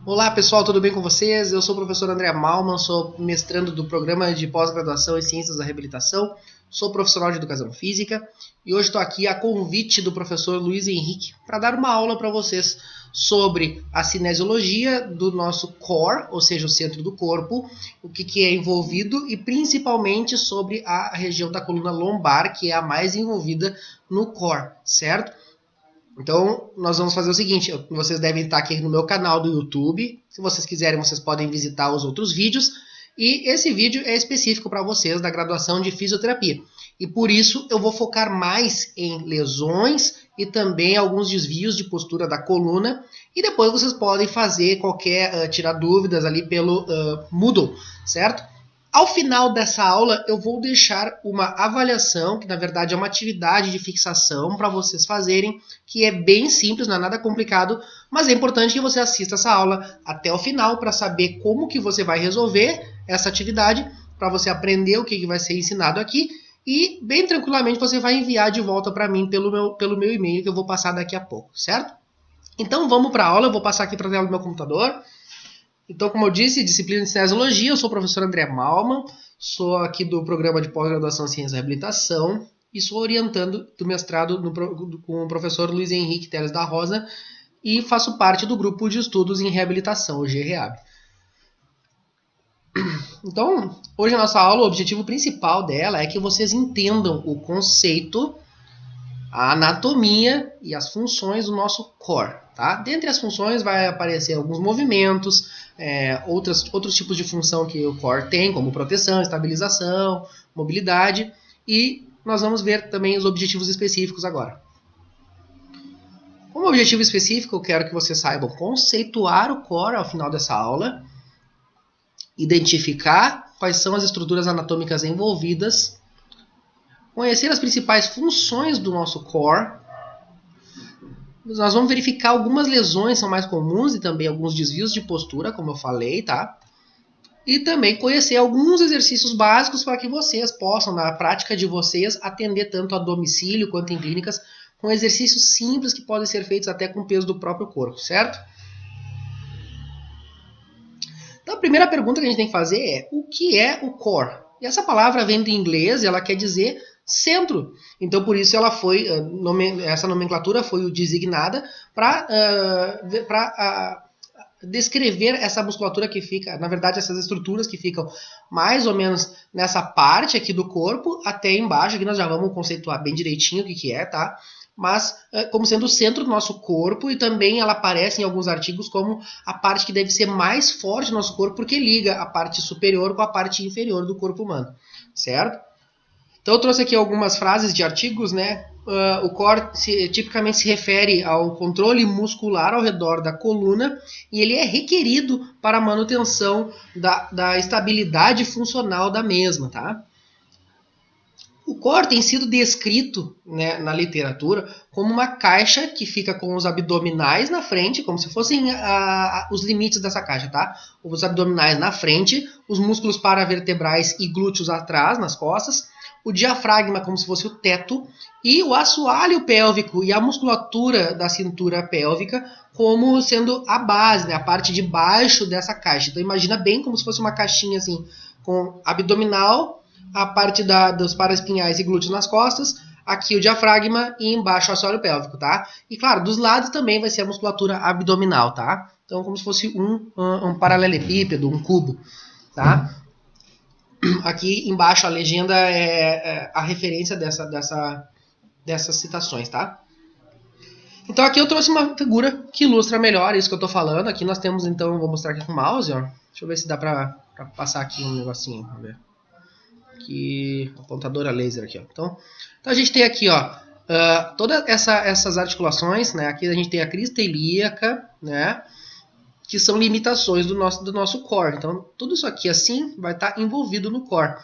Olá pessoal, tudo bem com vocês? Eu sou o professor André Malman, sou mestrando do programa de pós-graduação em Ciências da Reabilitação, sou profissional de Educação Física e hoje estou aqui a convite do professor Luiz Henrique para dar uma aula para vocês sobre a cinesiologia do nosso core, ou seja, o centro do corpo, o que é envolvido e principalmente sobre a região da coluna lombar, que é a mais envolvida no core, certo? Então, nós vamos fazer o seguinte, vocês devem estar aqui no meu canal do YouTube, se vocês quiserem, vocês podem visitar os outros vídeos, e esse vídeo é específico para vocês da graduação de fisioterapia. E por isso eu vou focar mais em lesões e também alguns desvios de postura da coluna, e depois vocês podem fazer tirar dúvidas ali pelo Moodle, certo? Ao final dessa aula, eu vou deixar uma avaliação, que na verdade é uma atividade de fixação para vocês fazerem, que é bem simples, não é nada complicado, mas é importante que você assista essa aula até o final para saber como que você vai resolver essa atividade, para você aprender o que vai ser ensinado aqui e bem tranquilamente você vai enviar de volta para mim pelo meu e-mail que eu vou passar daqui a pouco, certo? Então vamos para a aula, eu vou passar aqui para a tela do meu computador. Então, como eu disse, disciplina de cinesiologia, eu sou o professor André Malman, sou aqui do programa de pós-graduação em Ciências da Reabilitação e sou orientando do mestrado com o professor Luiz Henrique Teles da Rosa e faço parte do grupo de estudos em reabilitação, o GREAB. Então, hoje a nossa aula, o objetivo principal dela é que vocês entendam o conceito, a anatomia e as funções do nosso core. Tá? Dentre as funções vai aparecer alguns movimentos, outros tipos de função que o core tem, como proteção, estabilização, mobilidade, e nós vamos ver também os objetivos específicos agora. Como objetivo específico, eu quero que vocês saibam conceituar o core ao final dessa aula, identificar quais são as estruturas anatômicas envolvidas, conhecer as principais funções do nosso core. Nós vamos verificar algumas lesões são mais comuns e também alguns desvios de postura, como eu falei, tá? E também conhecer alguns exercícios básicos para que vocês possam, na prática de vocês, atender tanto a domicílio quanto em clínicas, com exercícios simples que podem ser feitos até com o peso do próprio corpo, certo? Então a primeira pergunta que a gente tem que fazer é, o que é o core? E essa palavra vem do inglês e ela quer dizer centro. Então, por isso, essa nomenclatura foi designada para descrever essa musculatura que fica, na verdade, essas estruturas que ficam mais ou menos nessa parte aqui do corpo, até embaixo, aqui nós já vamos conceituar bem direitinho o que é, tá? Mas como sendo o centro do nosso corpo, e também ela aparece em alguns artigos como a parte que deve ser mais forte do nosso corpo, porque liga a parte superior com a parte inferior do corpo humano, certo? Então eu trouxe aqui algumas frases de artigos, né? O core tipicamente se refere ao controle muscular ao redor da coluna e ele é requerido para a manutenção da estabilidade funcional da mesma, tá? O core tem sido descrito, né, na literatura como uma caixa que fica com os abdominais na frente, como se fossem os limites dessa caixa, tá? Os abdominais na frente, os músculos paravertebrais e glúteos atrás, nas costas, o diafragma como se fosse o teto e o assoalho pélvico e a musculatura da cintura pélvica como sendo a base, né, a parte de baixo dessa caixa. Então imagina bem como se fosse uma caixinha assim, com abdominal, a parte dos paraespinhais e glúteos nas costas, aqui o diafragma e embaixo o assoalho pélvico, tá? E claro, dos lados também vai ser a musculatura abdominal, tá? Então como se fosse um paralelepípedo, um cubo, tá? Aqui embaixo a legenda é a referência dessas citações, tá? Então aqui eu trouxe uma figura que ilustra melhor isso que eu tô falando. Aqui nós temos, então, vou mostrar aqui com o mouse, ó. Deixa eu ver se dá pra passar aqui um negocinho, vamos ver. Aqui, apontadora laser aqui, ó. Então a gente tem aqui, ó, todas essas articulações, né? Aqui a gente tem a crista ilíaca, né? Que são limitações do nosso core. Então, tudo isso aqui assim vai estar envolvido no core.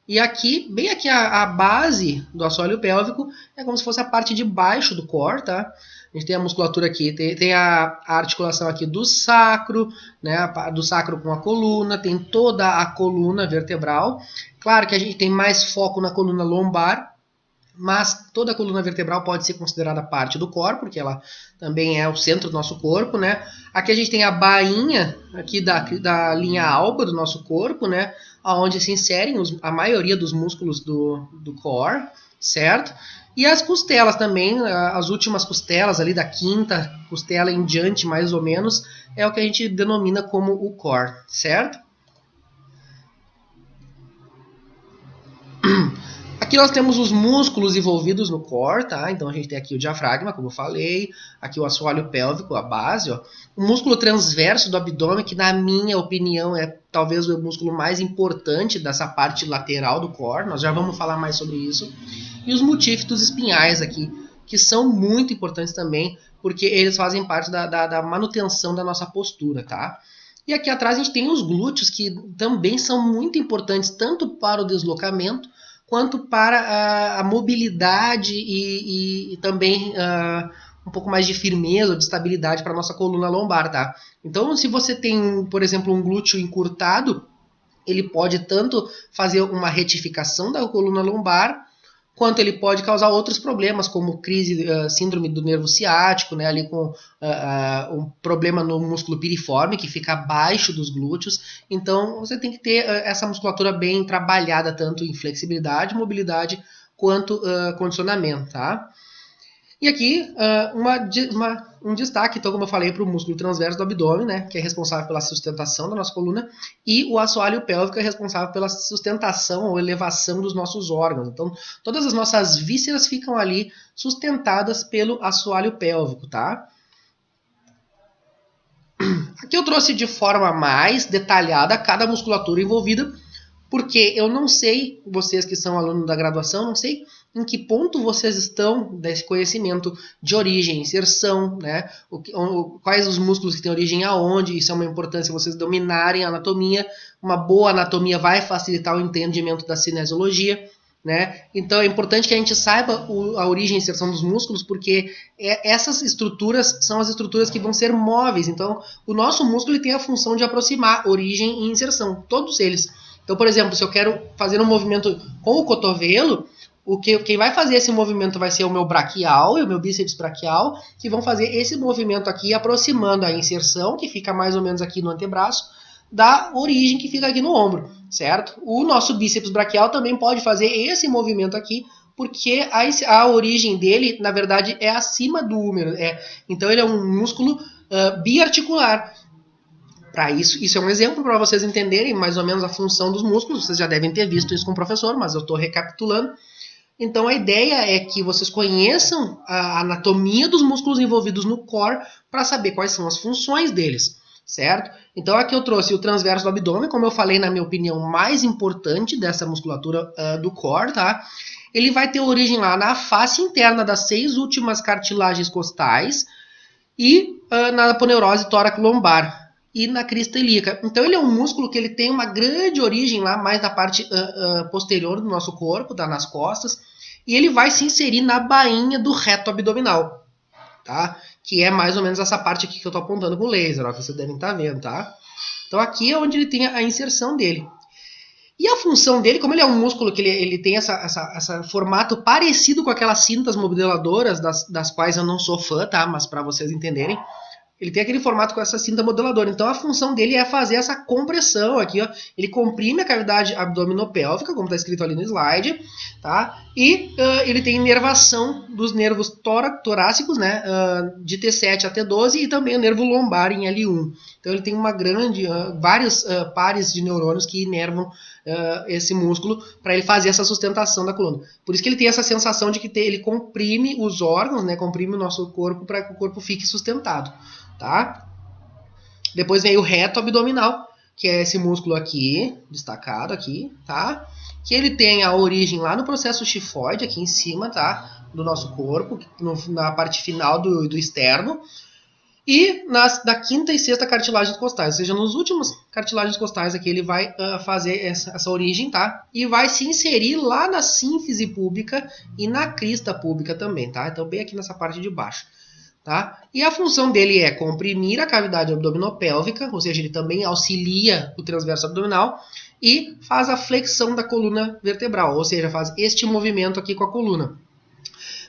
E aqui, bem aqui a base do assoalho pélvico é como se fosse a parte de baixo do core, tá? A gente tem a musculatura aqui, tem a articulação aqui do sacro, né? Do sacro com a coluna, tem toda a coluna vertebral. Claro que a gente tem mais foco na coluna lombar, mas toda a coluna vertebral pode ser considerada parte do core, porque ela também é o centro do nosso corpo, né? Aqui a gente tem a bainha aqui da linha alba do nosso corpo, né? Onde se inserem a maioria dos músculos do core, certo? E as costelas também, as últimas costelas ali da quinta costela em diante, mais ou menos, é o que a gente denomina como o core, certo? Aqui nós temos os músculos envolvidos no core, tá? Então a gente tem aqui o diafragma, como eu falei, aqui o assoalho pélvico, a base, ó. O músculo transverso do abdômen, que na minha opinião é talvez o músculo mais importante dessa parte lateral do core, nós já vamos falar mais sobre isso. E os multífidos espinhais aqui, que são muito importantes também, porque eles fazem parte da manutenção da nossa postura, tá? E aqui atrás a gente tem os glúteos, que também são muito importantes, tanto para o deslocamento, quanto para a mobilidade e também um pouco mais de firmeza, de estabilidade para a nossa coluna lombar, tá? Então, se você tem, por exemplo, um glúteo encurtado, ele pode tanto fazer uma retificação da coluna lombar, quanto ele pode causar outros problemas, como crise, síndrome do nervo ciático, né, ali com um problema no músculo piriforme, que fica abaixo dos glúteos. Então, você tem que ter essa musculatura bem trabalhada, tanto em flexibilidade, mobilidade, quanto condicionamento, tá? E aqui, um destaque, então, como eu falei, para o músculo transverso do abdômen, né, que é responsável pela sustentação da nossa coluna, e o assoalho pélvico é responsável pela sustentação ou elevação dos nossos órgãos. Então, todas as nossas vísceras ficam ali sustentadas pelo assoalho pélvico, tá? Aqui eu trouxe de forma mais detalhada cada musculatura envolvida, porque eu não sei, vocês que são alunos da graduação, não sei em que ponto vocês estão desse conhecimento de origem, inserção, né? Quais os músculos que têm origem aonde, isso é uma importância vocês dominarem a anatomia. Uma boa anatomia vai facilitar o entendimento da cinesiologia, né? Então é importante que a gente saiba a origem e inserção dos músculos, porque essas estruturas são as estruturas que vão ser móveis. Então o nosso músculo ele tem a função de aproximar origem e inserção, todos eles. Então, por exemplo, se eu quero fazer um movimento com o cotovelo, quem vai fazer esse movimento vai ser o meu braquial e o meu bíceps braquial, que vão fazer esse movimento aqui, aproximando a inserção, que fica mais ou menos aqui no antebraço, da origem que fica aqui no ombro, certo? O nosso bíceps braquial também pode fazer esse movimento aqui, porque a origem dele, na verdade, é acima do húmero. Então, ele é um músculo biarticular. Para isso é um exemplo para vocês entenderem mais ou menos a função dos músculos. Vocês já devem ter visto isso com o professor, mas eu estou recapitulando. Então a ideia é que vocês conheçam a anatomia dos músculos envolvidos no core para saber quais são as funções deles, certo? Então aqui eu trouxe o transverso do abdômen, como eu falei, na minha opinião, mais importante dessa musculatura do core, tá? Ele vai ter origem lá na face interna das 6 últimas cartilagens costais e na aponeurose tóraco-lombar e na crista ilíaca. Então ele é um músculo que ele tem uma grande origem lá mais na parte posterior do nosso corpo, tá, nas costas, e ele vai se inserir na bainha do reto abdominal, tá? Que é mais ou menos essa parte aqui que eu estou apontando com o laser, ó, que vocês devem estar vendo, tá? Então aqui é onde ele tem a inserção dele. E a função dele, como ele é um músculo que ele tem esse formato parecido com aquelas cintas modeladoras, das quais eu não sou fã, tá? Mas para vocês entenderem, ele tem aquele formato com essa cinta modeladora. Então a função dele é fazer essa compressão aqui, ó. Ele comprime a cavidade abdominopélvica, como está escrito ali no slide, tá? E ele tem inervação dos nervos torácicos, né? De T7 a T12 e também o nervo lombar em L1. Então ele tem vários pares de neurônios que inervam esse músculo para ele fazer essa sustentação da coluna. Por isso que ele tem essa sensação de que ele comprime os órgãos, né? Comprime o nosso corpo para que o corpo fique sustentado. Tá? Depois vem o reto abdominal, que é esse músculo aqui, destacado aqui, tá? Que ele tem a origem lá no processo xifoide, aqui em cima, tá? Do nosso corpo, na parte final do externo. E da quinta e sexta cartilagens costais, ou seja, nos últimos cartilagens costais aqui ele vai fazer essa origem, tá? E vai se inserir lá na sínfise púbica e na crista púbica também, tá? Então bem aqui nessa parte de baixo. Tá? E a função dele é comprimir a cavidade abdominopélvica, ou seja, ele também auxilia o transverso abdominal e faz a flexão da coluna vertebral, ou seja, faz este movimento aqui com a coluna.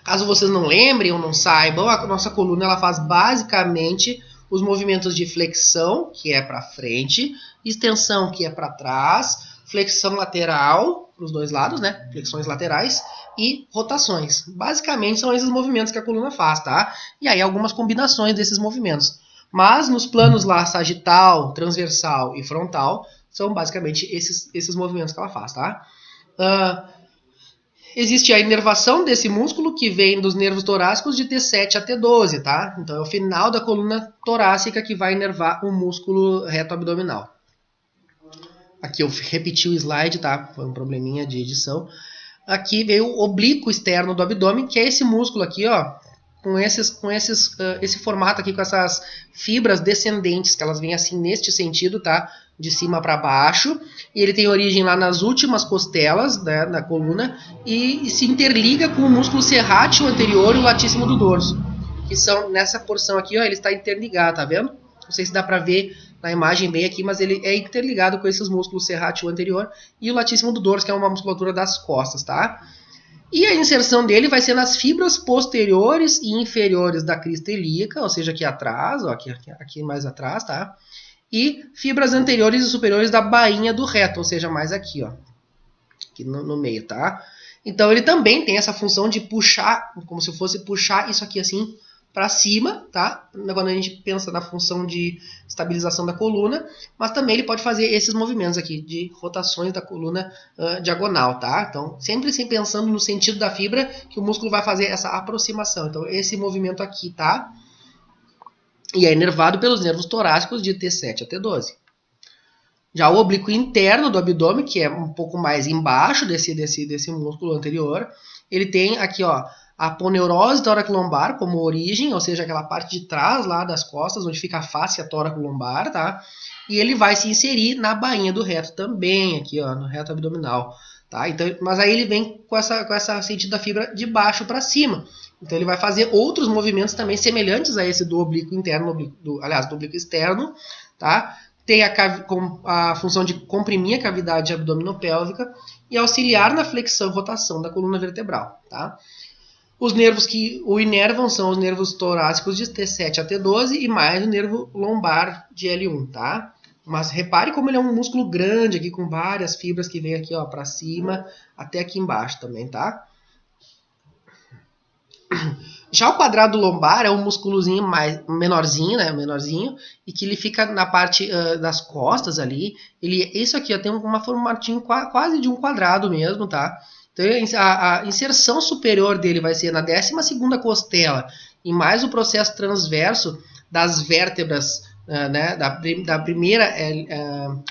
Caso vocês não lembrem ou não saibam, a nossa coluna ela faz basicamente os movimentos de flexão, que é para frente, extensão, que é para trás, flexão lateral, para os dois lados, né? Flexões laterais e rotações. Basicamente são esses movimentos que a coluna faz, tá? E aí algumas combinações desses movimentos. Mas nos planos lá, sagital, transversal e frontal, são basicamente esses movimentos que ela faz, tá? Existe a inervação desse músculo que vem dos nervos torácicos de T7 a T12, tá? Então é o final da coluna torácica que vai inervar o músculo reto abdominal. Aqui eu repeti o slide, tá? Foi um probleminha de edição. Aqui veio o oblíquo externo do abdômen, que é esse músculo aqui, ó, esse formato aqui, com essas fibras descendentes, que elas vêm assim neste sentido, tá? De cima para baixo, e ele tem origem lá nas últimas costelas, né, da coluna, e se interliga com o músculo serrátil anterior e o latíssimo do dorso, que são nessa porção aqui, ó, ele está interligado, tá vendo? Não sei se dá para ver na imagem bem aqui, mas ele é interligado com esses músculos serrátil anterior e o latíssimo do dorso, que é uma musculatura das costas, tá? E a inserção dele vai ser nas fibras posteriores e inferiores da crista ilíaca, ou seja, aqui atrás, ó, aqui mais atrás, tá? E fibras anteriores e superiores da bainha do reto, ou seja, mais aqui, ó, aqui no meio, tá? Então ele também tem essa função de puxar, como se fosse puxar isso aqui assim para cima, tá? Quando a gente pensa na função de estabilização da coluna, mas também ele pode fazer esses movimentos aqui de rotações da coluna diagonal, tá? Então, sempre pensando no sentido da fibra que o músculo vai fazer essa aproximação. Então, esse movimento aqui, tá? E é inervado pelos nervos torácicos de T7 a T12. Já o oblíquo interno do abdômen, que é um pouco mais embaixo desse músculo anterior, ele tem aqui, ó, a aponeurose tóraco-lombar como origem, ou seja, aquela parte de trás lá das costas, onde fica a face tóraco-lombar, tá? E ele vai se inserir na bainha do reto também, aqui, ó, no reto abdominal, tá? Então, mas aí ele vem com essa sentido da fibra de baixo para cima. Então ele vai fazer outros movimentos também semelhantes a esse do oblíquo interno, do oblíquo externo, tá? Tem a função de comprimir a cavidade abdominopélvica e auxiliar na flexão e rotação da coluna vertebral, tá? Os nervos que o inervam são os nervos torácicos de T7 a T12 e mais o nervo lombar de L1, tá? Mas repare como ele é um músculo grande aqui, com várias fibras que vem aqui, ó, para cima até aqui embaixo também, tá? Já o quadrado lombar é um músculozinho menorzinho, né? Menorzinho, e que ele fica na parte das costas ali. Isso aqui ó, tem uma formatinho quase de um quadrado mesmo, tá? Então a inserção superior dele vai ser na 12ª costela e mais o processo transverso das vértebras, né, da primeira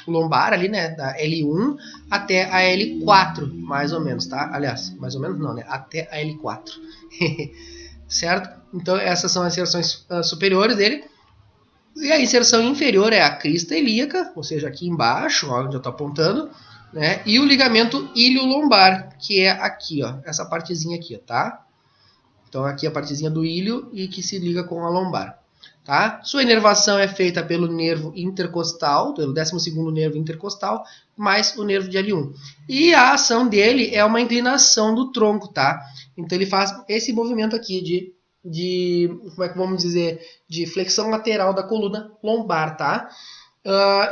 lombar ali, né, da L1 até a L4, mais ou menos, tá? Aliás, mais ou menos não, né? Até a L4. Certo? Então essas são as inserções superiores dele. E a inserção inferior é a crista ilíaca, ou seja, aqui embaixo, ó, onde eu estou apontando, né? E o ligamento ilho-lombar, que é aqui, ó, essa partezinha aqui, tá? Então aqui a partezinha do ilho e que se liga com a lombar, tá? Sua inervação é feita pelo nervo intercostal, pelo 12º nervo intercostal, mais o nervo de L1. E a ação dele é uma inclinação do tronco, tá? Então ele faz esse movimento aqui como é que vamos dizer, de flexão lateral da coluna lombar, tá?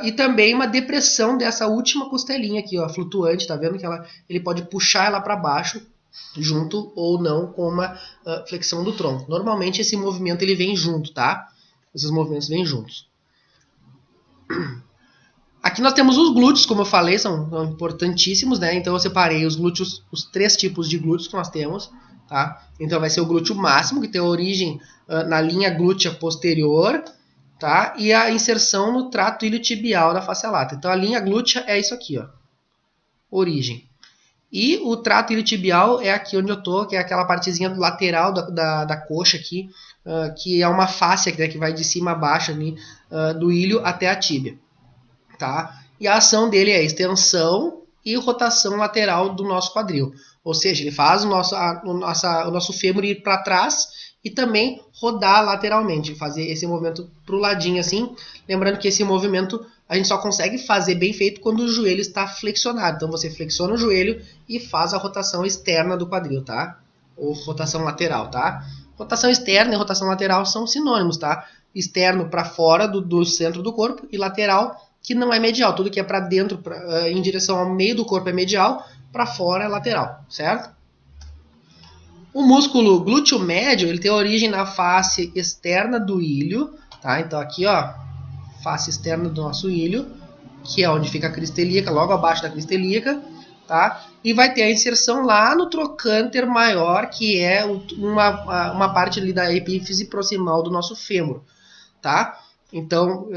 E também uma depressão dessa última costelinha aqui, ó, flutuante, tá vendo que ele pode puxar ela para baixo, junto ou não com uma flexão do tronco. Normalmente esse movimento ele vem junto, tá? Esses movimentos vêm juntos. Aqui nós temos os glúteos, como eu falei, são importantíssimos, né? Então eu separei os glúteos, os 3 tipos de glúteos que nós temos, tá? Então vai ser o glúteo máximo, que tem origem na linha glútea posterior, tá? E a inserção no trato iliotibial da face lata. Então a linha glútea é isso aqui, ó. Origem. E o trato iliotibial é aqui onde eu tô, que é aquela partezinha lateral da coxa aqui, que é uma face né, que vai de cima a baixo ali, do ilho até a tíbia. Tá? E a ação dele é extensão e rotação lateral do nosso quadril. Ou seja, ele faz o nosso fêmur ir para trás e também rodar lateralmente, fazer esse movimento para o ladinho assim. Lembrando que esse movimento a gente só consegue fazer bem feito quando o joelho está flexionado. Então você flexiona o joelho e faz a rotação externa do quadril, tá? ou rotação lateral, tá? Rotação externa e rotação lateral são sinônimos, tá? Externo para fora do centro do corpo e lateral que não é medial. Tudo que é para dentro, em direção ao meio do corpo é medial, para fora é lateral, certo? O músculo glúteo médio, ele tem origem na face externa do ilho, tá? Então aqui, ó, face externa do nosso ilho, que é onde fica a crista ilíaca, logo abaixo da crista ilíaca, tá? E vai ter a inserção lá no trocânter maior, que é uma parte ali da epífise proximal do nosso fêmur, tá? Então,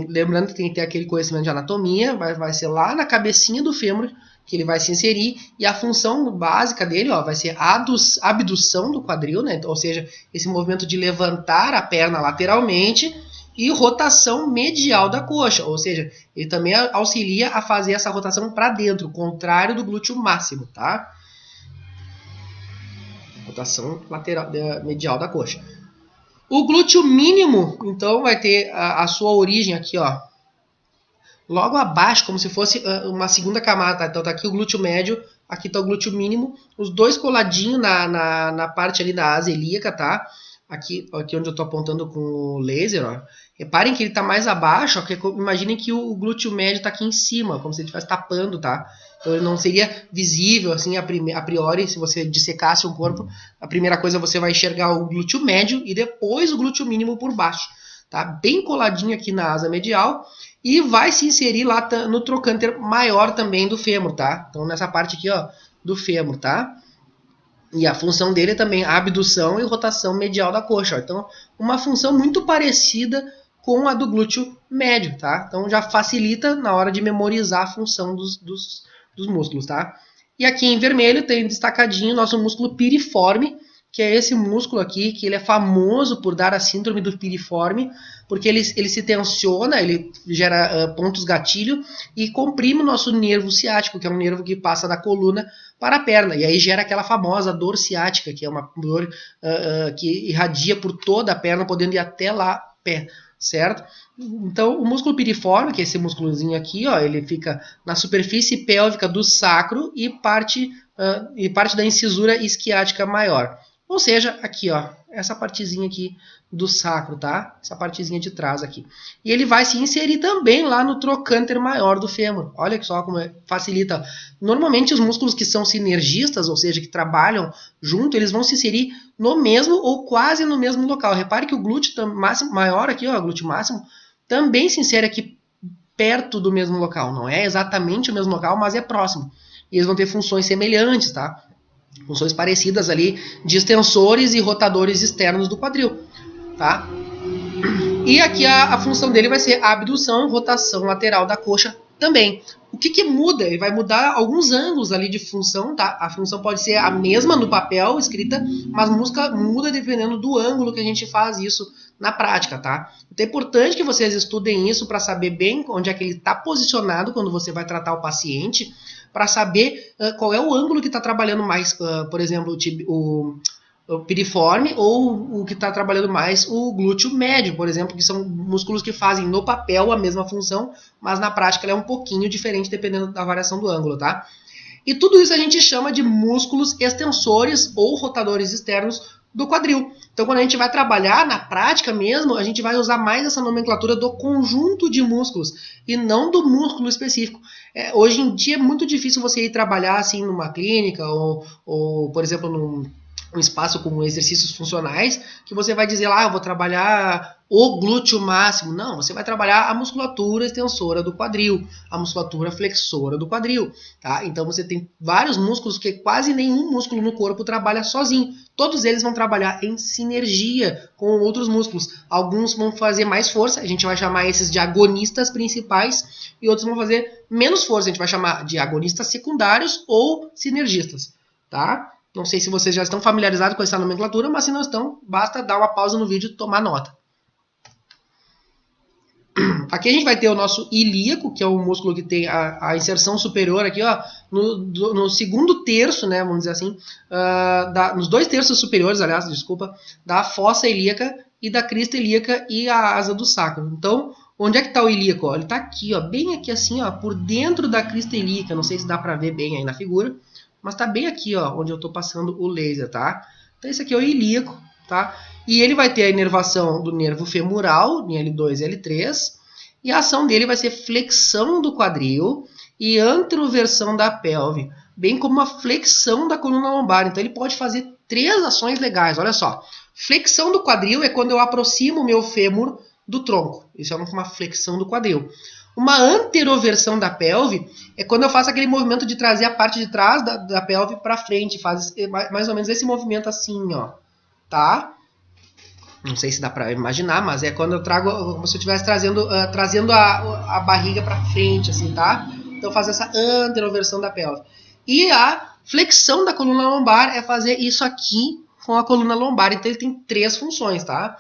lembrando que tem que ter aquele conhecimento de anatomia, vai ser lá na cabecinha do fêmur que ele vai se inserir, e a função básica dele, ó, vai ser a abdução do quadril, né? Ou seja, esse movimento de levantar a perna lateralmente, e rotação medial da coxa, ou seja, ele também auxilia a fazer essa rotação para dentro, contrário do glúteo máximo, tá? Rotação lateral, medial da coxa. O glúteo mínimo, então, vai ter a sua origem aqui, ó, logo abaixo, como se fosse uma segunda camada, tá? Então tá aqui o glúteo médio, aqui tá o glúteo mínimo, os dois coladinhos na parte ali da asa ilíaca, tá? Aqui onde eu estou apontando com o laser, ó. Reparem que ele está mais abaixo, ó, imaginem que o glúteo médio está aqui em cima, como se ele estivesse tapando, tá? Então ele não seria visível, assim, a priori, se você dissecasse um corpo, a primeira coisa você vai enxergar o glúteo médio e depois o glúteo mínimo por baixo, tá? Bem coladinho aqui na asa medial e vai se inserir lá no trocânter maior também do fêmur, tá? Então nessa parte aqui, ó, do fêmur, tá? E a função dele é também a abdução e rotação medial da coxa. Ó. Então, uma função muito parecida com a do glúteo médio, tá? Então, já facilita na hora de memorizar a função dos músculos, tá? E aqui em vermelho tem destacadinho o nosso músculo piriforme, que é esse músculo aqui, que ele é famoso por dar a síndrome do piriforme, porque ele se tensiona, ele gera pontos gatilho e comprime o nosso nervo ciático, que é um nervo que passa da coluna para a perna, e aí gera aquela famosa dor ciática, que é uma dor que irradia por toda a perna, podendo ir até lá pé, certo? Então, o músculo piriforme, que é esse músculozinho aqui, ó, ele fica na superfície pélvica do sacro e parte da incisura isquiática maior. Ou seja, aqui, ó, essa partezinha aqui do sacro, tá? Essa partezinha de trás aqui. E ele vai se inserir também lá no trocânter maior do fêmur. Olha só como facilita. Normalmente os músculos que são sinergistas, ou seja, que trabalham junto, eles vão se inserir no mesmo ou quase no mesmo local. Repare que o glúteo máximo, maior aqui, ó, o glúteo máximo, também se insere aqui perto do mesmo local. Não é exatamente o mesmo local, mas é próximo. E eles vão ter funções semelhantes, tá? Funções parecidas ali de extensores e rotadores externos do quadril, tá? E aqui a função dele vai ser a abdução e rotação lateral da coxa também. O que muda? Ele vai mudar alguns ângulos ali de função, tá? A função pode ser a mesma no papel escrita, mas muda dependendo do ângulo que a gente faz isso na prática, tá? Então é importante que vocês estudem isso para saber bem onde é que ele está posicionado quando você vai tratar o paciente, para saber qual é o ângulo que está trabalhando mais, por exemplo, o piriforme ou o que está trabalhando mais o glúteo médio, por exemplo, que são músculos que fazem no papel a mesma função, mas na prática ela é um pouquinho diferente dependendo da variação do ângulo, tá? E tudo isso a gente chama de músculos extensores ou rotadores externos do quadril. Então, quando a gente vai trabalhar na prática mesmo, a gente vai usar mais essa nomenclatura do conjunto de músculos e não do músculo específico. Hoje em dia é muito difícil você ir trabalhar assim numa clínica ou por exemplo, um espaço com exercícios funcionais, que você vai dizer lá, eu vou trabalhar o glúteo máximo. Não, você vai trabalhar a musculatura extensora do quadril, a musculatura flexora do quadril, tá? Então você tem vários músculos que quase nenhum músculo no corpo trabalha sozinho. Todos eles vão trabalhar em sinergia com outros músculos. Alguns vão fazer mais força, a gente vai chamar esses de agonistas principais, e outros vão fazer menos força, a gente vai chamar de agonistas secundários ou sinergistas, tá? Não sei se vocês já estão familiarizados com essa nomenclatura, mas se não estão, basta dar uma pausa no vídeo e tomar nota. Aqui a gente vai ter o nosso ilíaco, que é o músculo que tem a inserção superior aqui, ó, no segundo terço, né, vamos dizer assim, nos 2 terços superiores, aliás, desculpa, da fossa ilíaca e da crista ilíaca e a asa do sacro. Então, onde é que está o ilíaco? Ó, ele está aqui, ó, bem aqui assim, ó, por dentro da crista ilíaca. Não sei se dá para ver bem aí na figura, mas tá bem aqui, ó, onde eu tô passando o laser, tá? Então esse aqui é o ilíaco, tá? E ele vai ter a inervação do nervo femoral, em L2 e L3, e a ação dele vai ser flexão do quadril e anteroversão da pelve, bem como a flexão da coluna lombar. Então ele pode fazer 3 ações legais, olha só. Flexão do quadril é quando eu aproximo o meu fêmur do tronco. Isso é uma flexão do quadril. Uma anteroversão da pelve é quando eu faço aquele movimento de trazer a parte de trás da pelve para frente. Faz mais ou menos esse movimento assim, ó. Tá? Não sei se dá para imaginar, mas é quando eu trago, como se eu estivesse trazendo a barriga para frente, assim, tá? Então faz essa anteroversão da pelve. E a flexão da coluna lombar é fazer isso aqui com a coluna lombar. Então ele tem 3 funções, tá?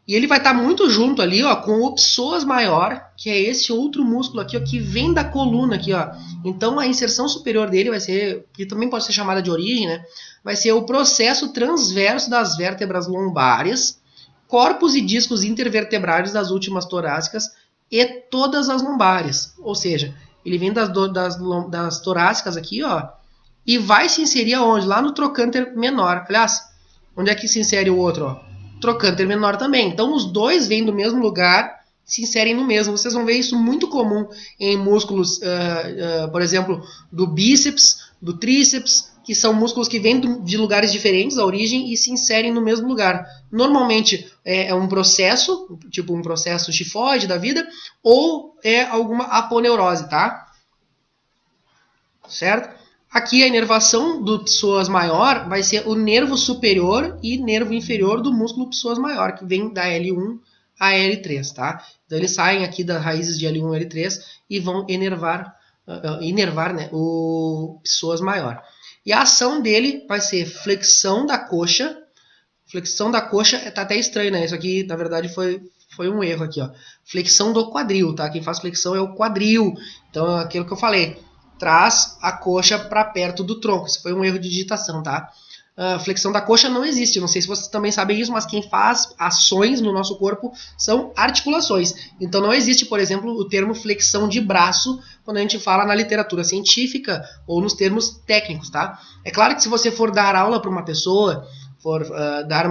E ele vai estar muito junto ali, ó, com o psoas maior, que é esse outro músculo aqui, ó, que vem da coluna aqui, ó. Então a inserção superior dele vai ser, que também pode ser chamada de origem, né? Vai ser o processo transverso das vértebras lombares, corpos e discos intervertebrais das últimas torácicas e todas as lombares. Ou seja, ele vem das torácicas aqui, ó, e vai se inserir aonde? Lá no trocânter menor. Aliás, onde é que se insere o outro, ó? Trocânter menor também. Então os dois vêm do mesmo lugar, se inserem no mesmo. Vocês vão ver isso muito comum em músculos, por exemplo, do bíceps, do tríceps, que são músculos que vêm de lugares diferentes, a origem, e se inserem no mesmo lugar. Normalmente é um processo, tipo um processo tifoide da vida, ou é alguma aponeurose, tá? Certo? Aqui a inervação do psoas maior vai ser o nervo superior e nervo inferior do músculo psoas maior, que vem da L1 a L3, tá? Então eles saem aqui das raízes de L1 e L3 e vão inervar, né, o psoas maior. E a ação dele vai ser flexão da coxa. Flexão da coxa, tá até estranho, né? Isso aqui, na verdade, foi um erro aqui, ó. Flexão do quadril, tá? Quem faz flexão é o quadril. Então, é aquilo que eu falei. Traz a coxa para perto do tronco. Isso foi um erro de digitação, tá? Flexão da coxa não existe. Não sei se vocês também sabem isso, mas quem faz ações no nosso corpo são articulações. Então não existe, por exemplo, o termo flexão de braço quando a gente fala na literatura científica ou nos termos técnicos, tá? É claro que se você for dar aula para uma pessoa, for dar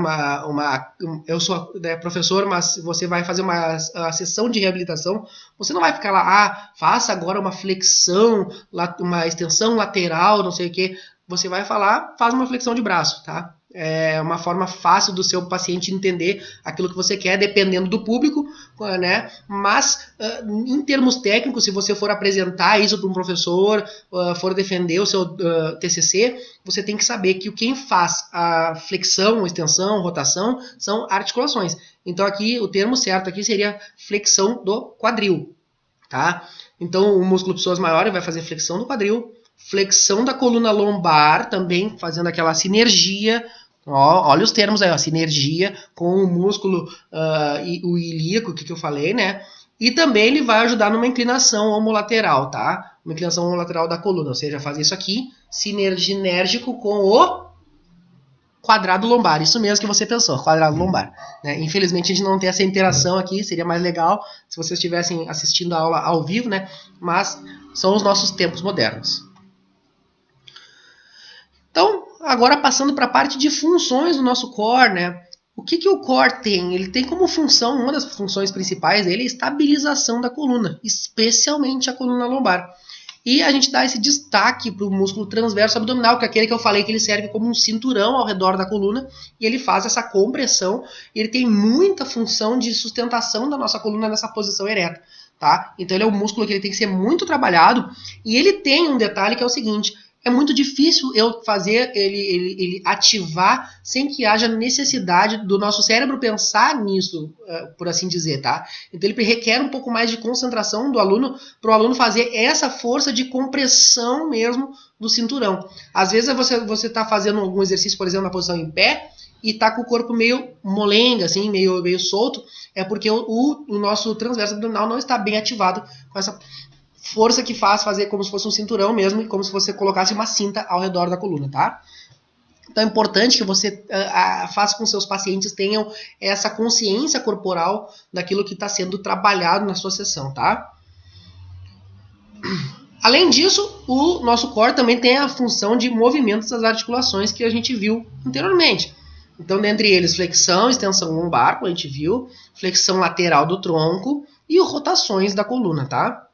eu sou professor, mas você vai fazer uma sessão de reabilitação, você não vai ficar lá, faça agora uma flexão, uma extensão lateral, não sei o que. Você vai falar, faz uma flexão de braço, tá? É uma forma fácil do seu paciente entender aquilo que você quer, dependendo do público, né? Mas, em termos técnicos, se você for apresentar isso para um professor, for defender o seu TCC, você tem que saber que quem faz a flexão, extensão, rotação, são articulações. Então, aqui, o termo certo aqui seria flexão do quadril, tá? Então, o músculo psoas maior vai fazer flexão do quadril, flexão da coluna lombar, também fazendo aquela sinergia. Olha os termos aí, ó, sinergia com o músculo o ilíaco, que eu falei, né? E também ele vai ajudar numa inclinação homolateral, tá? Uma inclinação homolateral da coluna, ou seja, fazer isso aqui, sinergético com o quadrado lombar. Isso mesmo que você pensou, quadrado lombar. Né? Infelizmente a gente não tem essa interação aqui, seria mais legal se vocês estivessem assistindo a aula ao vivo, né? Mas são os nossos tempos modernos. Então, agora passando para a parte de funções do nosso core, né? O que o core tem? Ele tem como função, uma das funções principais dele é a estabilização da coluna, especialmente a coluna lombar. E a gente dá esse destaque para o músculo transverso abdominal, que é aquele que eu falei que ele serve como um cinturão ao redor da coluna, e ele faz essa compressão, e ele tem muita função de sustentação da nossa coluna nessa posição ereta, tá? Então ele é um músculo que ele tem que ser muito trabalhado, e ele tem um detalhe que é o seguinte: é muito difícil eu fazer ele ativar sem que haja necessidade do nosso cérebro pensar nisso, por assim dizer, tá? Então ele requer um pouco mais de concentração do aluno, para o aluno fazer essa força de compressão mesmo do cinturão. Às vezes você está fazendo algum exercício, por exemplo, na posição em pé, e tá com o corpo meio molenga, assim, meio solto, é porque o nosso transverso abdominal não está bem ativado com essa força que faz fazer como se fosse um cinturão mesmo, como se você colocasse uma cinta ao redor da coluna, tá? Então é importante que você faça com que seus pacientes tenham essa consciência corporal daquilo que está sendo trabalhado na sua sessão, tá? Além disso, o nosso core também tem a função de movimentos das articulações que a gente viu anteriormente. Então, dentre eles, flexão, extensão lombar, como a gente viu, flexão lateral do tronco e rotações da coluna, tá?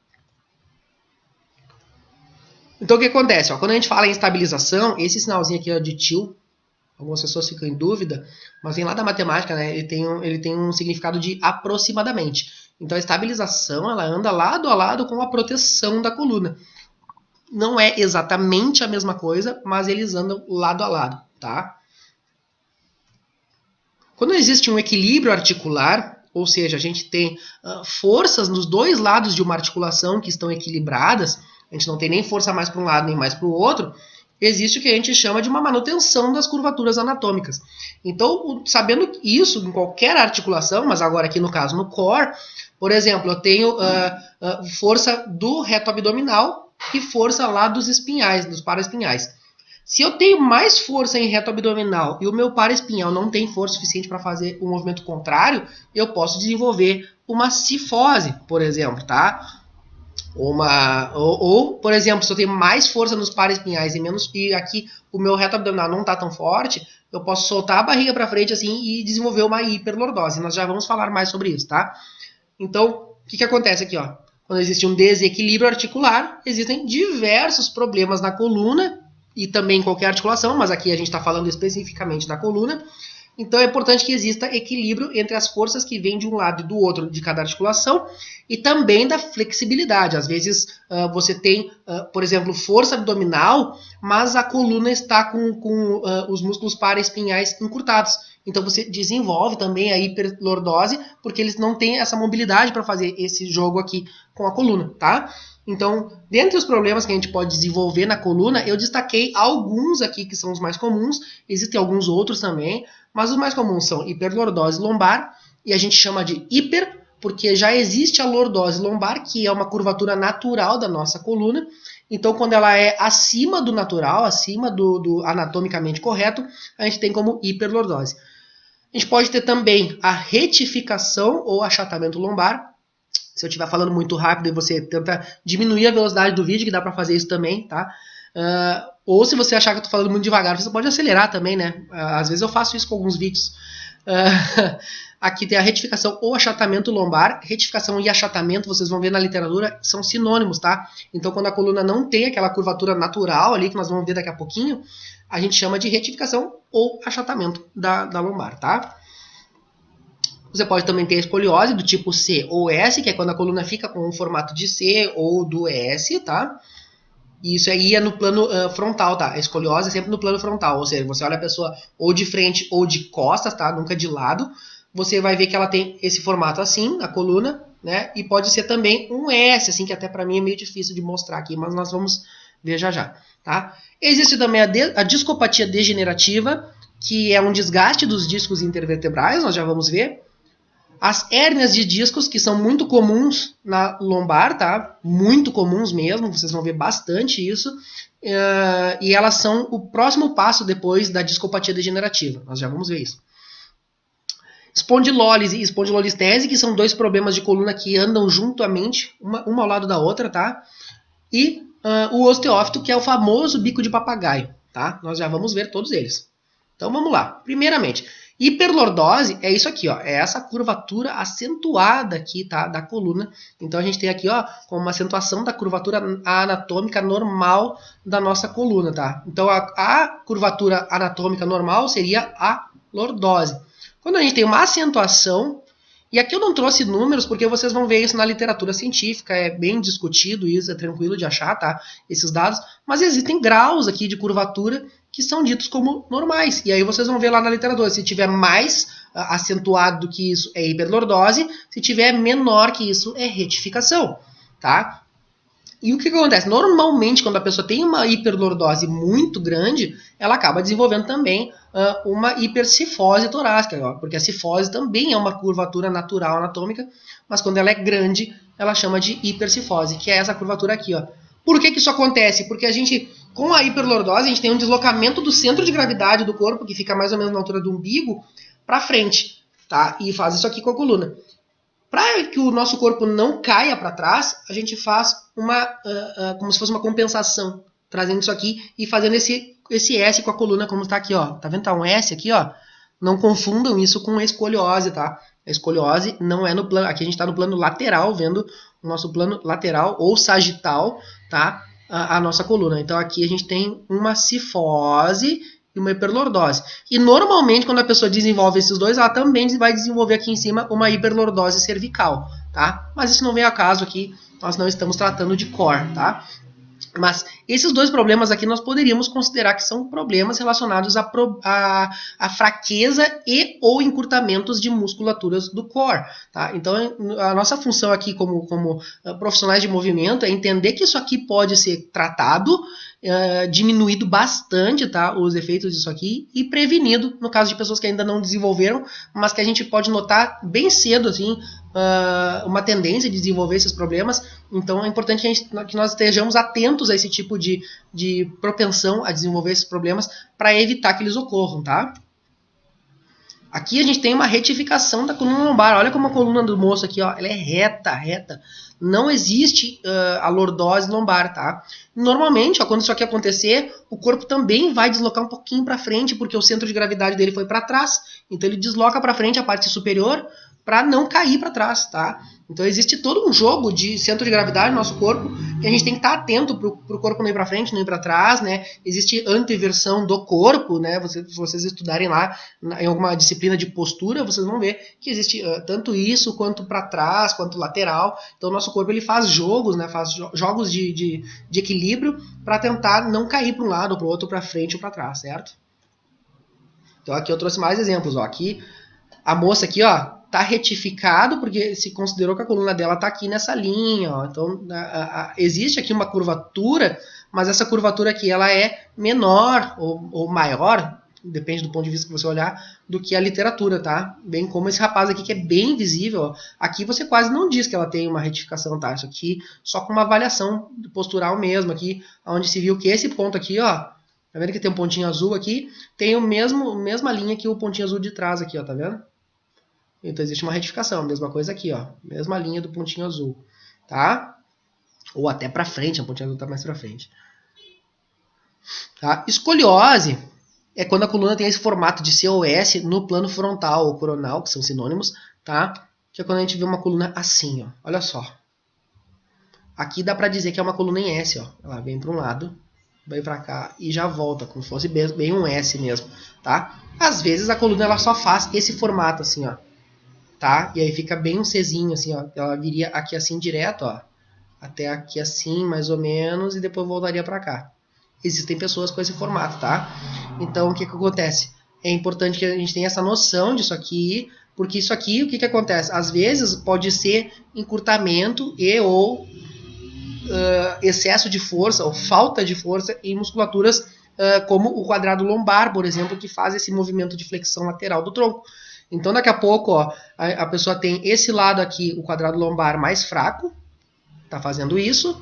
Então, o que acontece? Quando a gente fala em estabilização, esse sinalzinho aqui de til, algumas pessoas ficam em dúvida, mas vem lá da matemática, né? Ele tem um significado de aproximadamente. Então, a estabilização, ela anda lado a lado com a proteção da coluna. Não é exatamente a mesma coisa, mas eles andam lado a lado, tá? Quando existe um equilíbrio articular, ou seja, a gente tem forças nos dois lados de uma articulação que estão equilibradas, a gente não tem nem força mais para um lado nem mais para o outro, existe o que a gente chama de uma manutenção das curvaturas anatômicas. Então, sabendo isso em qualquer articulação, mas agora aqui no caso no core, por exemplo, eu tenho força do reto abdominal e força lá dos espinhais, dos paraespinhais. Se eu tenho mais força em reto abdominal e o meu paraespinhal não tem força suficiente para fazer o movimento contrário, eu posso desenvolver uma cifose, por exemplo, tá? Ou, por exemplo, se eu tenho mais força nos paraespinhais e aqui o meu reto abdominal não está tão forte, eu posso soltar a barriga para frente assim e desenvolver uma hiperlordose. Nós já vamos falar mais sobre isso, tá? Então, o que acontece aqui, ó? Quando existe um desequilíbrio articular, existem diversos problemas na coluna e também em qualquer articulação, mas aqui a gente está falando especificamente da coluna. Então é importante que exista equilíbrio entre as forças que vêm de um lado e do outro de cada articulação e também da flexibilidade. Às vezes você tem, por exemplo, força abdominal, mas a coluna está com os músculos paraespinhais encurtados. Então você desenvolve também a hiperlordose, porque eles não têm essa mobilidade para fazer esse jogo aqui com a coluna, tá? Então, dentre os problemas que a gente pode desenvolver na coluna, eu destaquei alguns aqui que são os mais comuns, existem alguns outros também, mas os mais comuns são hiperlordose lombar, e a gente chama de hiper, porque já existe a lordose lombar, que é uma curvatura natural da nossa coluna. Então, quando ela é acima do natural, acima do anatomicamente correto, a gente tem como hiperlordose. A gente pode ter também a retificação ou achatamento lombar. Se eu estiver falando muito rápido e você tenta diminuir a velocidade do vídeo, que dá para fazer isso também, tá? Ou se você achar que eu estou falando muito devagar, você pode acelerar também, né? Às vezes eu faço isso com alguns vídeos. Aqui tem a retificação ou achatamento lombar. Retificação e achatamento, vocês vão ver na literatura, são sinônimos, tá? Então, quando a coluna não tem aquela curvatura natural ali, que nós vamos ver daqui a pouquinho, a gente chama de retificação ou achatamento da lombar, tá? Você pode também ter a escoliose do tipo C ou S, que é quando a coluna fica com o formato de C ou do S, tá? E isso aí é no plano frontal, tá? A escoliose é sempre no plano frontal, ou seja, você olha a pessoa ou de frente ou de costas, tá? Nunca de lado. Você vai ver que ela tem esse formato assim, a coluna, né? E pode ser também um S, assim, que até para mim é meio difícil de mostrar aqui, mas nós vamos ver já já, tá? Existe também a discopatia degenerativa, que é um desgaste dos discos intervertebrais, nós já vamos ver. As hérnias de discos, que são muito comuns na lombar, tá? Muito comuns mesmo, vocês vão ver bastante isso. E elas são o próximo passo depois da discopatia degenerativa. Nós já vamos ver isso. Espondilólise e espondilolistese, que são dois problemas de coluna que andam juntamente, uma ao lado da outra, tá? E o osteófito, que é o famoso bico de papagaio, tá? Nós já vamos ver todos eles. Então vamos lá. Primeiramente, hiperlordose é isso aqui, ó, é essa curvatura acentuada aqui, tá, da coluna. Então a gente tem aqui, ó, como uma acentuação da curvatura anatômica normal da nossa coluna, tá? Então a curvatura anatômica normal seria a lordose. Quando a gente tem uma acentuação, e aqui eu não trouxe números porque vocês vão ver isso na literatura científica, é bem discutido isso, é tranquilo de achar, tá? Esses dados, mas existem graus aqui de curvatura que são ditos como normais. E aí vocês vão ver lá na literatura, se tiver mais acentuado do que isso é hiperlordose, se tiver menor que isso é retificação, tá? E o que acontece? Normalmente, quando a pessoa tem uma hiperlordose muito grande, ela acaba desenvolvendo também uma hipercifose torácica, ó, porque a cifose também é uma curvatura natural anatômica, mas quando ela é grande, ela chama de hipercifose, que é essa curvatura aqui, ó. Por que isso acontece? Porque a gente, com a hiperlordose, a gente tem um deslocamento do centro de gravidade do corpo, que fica mais ou menos na altura do umbigo, para frente, tá? E faz isso aqui com a coluna. Para que o nosso corpo não caia para trás, a gente faz como se fosse uma compensação, trazendo isso aqui e fazendo esse S com a coluna, como está aqui, ó. Tá vendo? Tá um S aqui, ó. Não confundam isso com a escoliose, tá? A escoliose não é no plano. Aqui a gente está no plano lateral, vendo o nosso plano lateral ou sagital, tá? A nossa coluna. Então aqui a gente tem uma cifose e uma hiperlordose. E normalmente quando a pessoa desenvolve esses dois, ela também vai desenvolver aqui em cima uma hiperlordose cervical, tá? Mas isso não vem a caso aqui, nós não estamos tratando de core, tá? Mas esses dois problemas aqui nós poderíamos considerar que são problemas relacionados à fraqueza e ou encurtamentos de musculaturas do core. Tá? Então, a nossa função aqui como profissionais de movimento é entender que isso aqui pode ser tratado, diminuído bastante, tá, os efeitos disso aqui e prevenido no caso de pessoas que ainda não desenvolveram, mas que a gente pode notar bem cedo assim, uma tendência de desenvolver esses problemas. Então é importante que nós estejamos atentos a esse tipo de propensão a desenvolver esses problemas para evitar que eles ocorram, tá? Aqui a gente tem uma retificação da coluna lombar. Olha como a coluna do moço aqui, ó, ela é reta. Não existe a lordose lombar, tá? Normalmente, ó, quando isso aqui acontecer, o corpo também vai deslocar um pouquinho para frente, porque o centro de gravidade dele foi para trás. Então ele desloca para frente a parte superior para não cair para trás, tá? Então existe todo um jogo de centro de gravidade no nosso corpo que a gente tem que estar atento para o corpo não ir para frente, não ir para trás, né? Existe anteversão do corpo, né? Se vocês estudarem lá em alguma disciplina de postura, vocês vão ver que existe tanto isso quanto para trás, quanto lateral. Então o nosso corpo ele faz jogos, né? Faz jogos de equilíbrio para tentar não cair para um lado ou para o outro, para frente ou para trás, certo? Então aqui eu trouxe mais exemplos, ó. Aqui a moça aqui, ó, tá retificado porque se considerou que a coluna dela tá aqui nessa linha, ó. Então existe aqui uma curvatura, mas essa curvatura aqui ela é menor ou maior, depende do ponto de vista que você olhar, do que a literatura, tá? Bem como esse rapaz aqui que é bem visível, ó. Aqui você quase não diz que ela tem uma retificação, tá? Isso aqui só com uma avaliação postural mesmo, aqui onde se viu que esse ponto aqui, ó, tá vendo que tem um pontinho azul aqui, tem a mesma linha que o pontinho azul de trás aqui, ó, tá vendo? Então existe uma retificação, mesma coisa aqui, ó, mesma linha do pontinho azul, tá? Ou até para frente, o pontinho azul tá mais para frente. Tá? Escoliose é quando a coluna tem esse formato de COS no plano frontal ou coronal, que são sinônimos, tá? Que é quando a gente vê uma coluna assim, ó. Olha só. Aqui dá para dizer que é uma coluna em S, ó. Ela vem para um lado, vai para cá e já volta, como se fosse bem um S mesmo, tá? Às vezes a coluna ela só faz esse formato assim, ó. Tá? E aí fica bem um Czinho, assim, ó. Ela viria aqui assim direto, ó. Até aqui assim, mais ou menos, e depois voltaria para cá. Existem pessoas com esse formato, tá? Então, o que acontece? É importante que a gente tenha essa noção disso aqui, porque isso aqui, o que acontece? Às vezes pode ser encurtamento e ou excesso de força, ou falta de força em musculaturas como o quadrado lombar, por exemplo, que faz esse movimento de flexão lateral do tronco. Então, daqui a pouco, ó, a pessoa tem esse lado aqui, o quadrado lombar mais fraco, tá fazendo isso,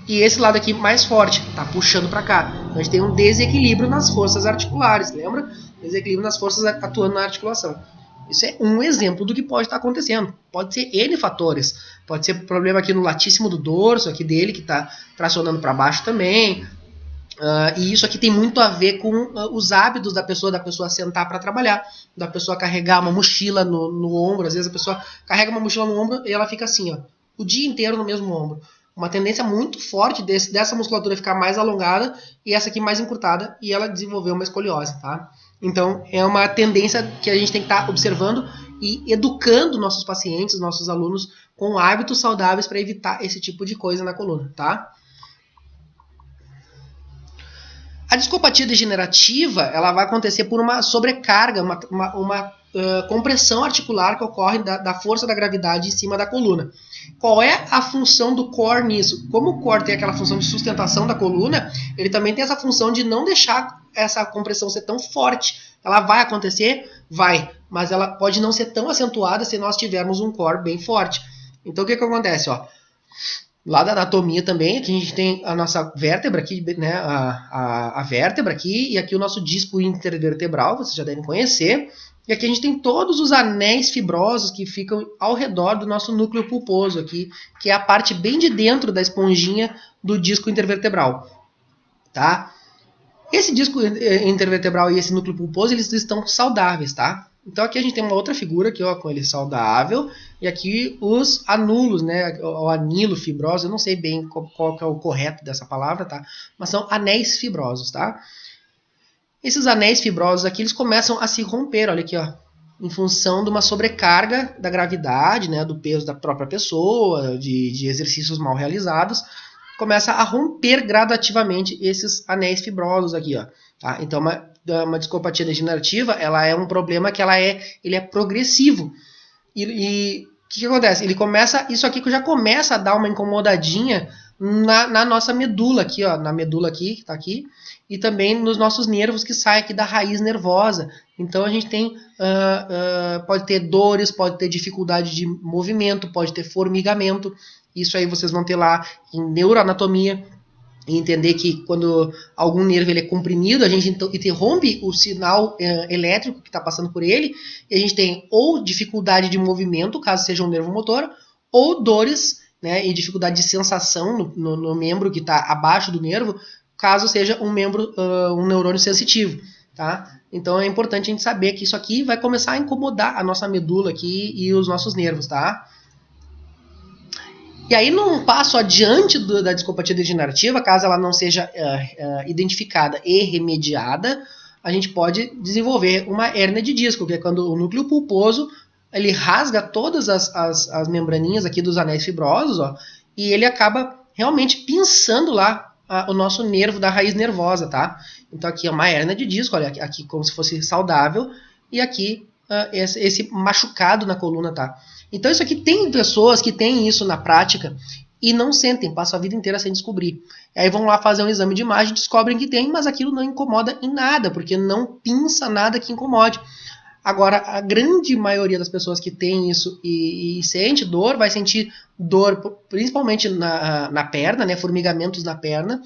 e esse lado aqui mais forte, tá puxando para cá. Então, a gente tem um desequilíbrio nas forças articulares, lembra? Desequilíbrio nas forças atuando na articulação. Isso é um exemplo do que pode estar acontecendo. Pode ser N fatores. Pode ser problema aqui no latíssimo do dorso, aqui dele, que está tracionando para baixo também. E isso aqui tem muito a ver com os hábitos da pessoa sentar para trabalhar, da pessoa carregar uma mochila no ombro. Às vezes a pessoa carrega uma mochila no ombro e ela fica assim, ó, o dia inteiro no mesmo ombro. Uma tendência muito forte dessa musculatura ficar mais alongada e essa aqui mais encurtada, e ela desenvolveu uma escoliose, tá? Então é uma tendência que a gente tem que estar observando e educando nossos pacientes, nossos alunos, com hábitos saudáveis para evitar esse tipo de coisa na coluna, tá? A discopatia degenerativa ela vai acontecer por uma sobrecarga, uma compressão articular que ocorre da força da gravidade em cima da coluna. Qual é a função do core nisso? Como o core tem aquela função de sustentação da coluna, ele também tem essa função de não deixar essa compressão ser tão forte. Ela vai acontecer? Vai, mas ela pode não ser tão acentuada se nós tivermos um core bem forte. Então o que acontece? Ó? Lá da anatomia também, aqui a gente tem a nossa vértebra aqui, né, a vértebra aqui, e aqui o nosso disco intervertebral, vocês já devem conhecer, E aqui a gente tem todos os anéis fibrosos que ficam ao redor do nosso núcleo pulposo aqui, que é a parte bem de dentro da esponjinha do disco intervertebral, tá? Esse disco intervertebral e esse núcleo pulposo, eles estão saudáveis, tá? Então aqui a gente tem uma outra figura aqui, ó, com ele saudável, e aqui os anulos, né, o anilo fibroso, eu não sei bem qual que é o correto dessa palavra, tá? Mas são anéis fibrosos, tá? Esses anéis fibrosos aqui, eles começam a se romper, olha aqui, ó, em função de uma sobrecarga da gravidade, né, do peso da própria pessoa, de exercícios mal realizados, começa a romper gradativamente esses anéis fibrosos aqui, ó, tá? Então, uma discopatia degenerativa, ela é um problema que ele é progressivo. E o que acontece? Isso aqui já começa a dar uma incomodadinha na nossa medula aqui, ó, na medula aqui, que tá aqui, e também nos nossos nervos que saem aqui da raiz nervosa. Então a gente tem, pode ter dores, pode ter dificuldade de movimento, pode ter formigamento. Isso aí vocês vão ter lá em neuroanatomia, e entender que quando algum nervo ele é comprimido, a gente interrompe o sinal elétrico que está passando por ele, e a gente tem ou dificuldade de movimento, caso seja um nervo motor, ou dores, né, e dificuldade de sensação no membro que está abaixo do nervo, caso seja um neurônio sensitivo, tá? Então é importante a gente saber que isso aqui vai começar a incomodar a nossa medula aqui e os nossos nervos, tá? E aí, num passo adiante da discopatia degenerativa, caso ela não seja identificada e remediada, a gente pode desenvolver uma hérnia de disco, que é quando o núcleo pulposo ele rasga todas as membraninhas aqui dos anéis fibrosos, ó, e ele acaba realmente pinçando lá o nosso nervo da raiz nervosa, tá? Então aqui é uma hérnia de disco, olha, aqui como se fosse saudável, e aqui esse machucado na coluna, tá? Então isso aqui tem pessoas que têm isso na prática e não sentem, passam a vida inteira sem descobrir. Aí vão lá fazer um exame de imagem, descobrem que tem, mas aquilo não incomoda em nada, porque não pinça nada que incomode. Agora, a grande maioria das pessoas que tem isso e sente dor, vai sentir dor principalmente na perna, né, formigamentos na perna,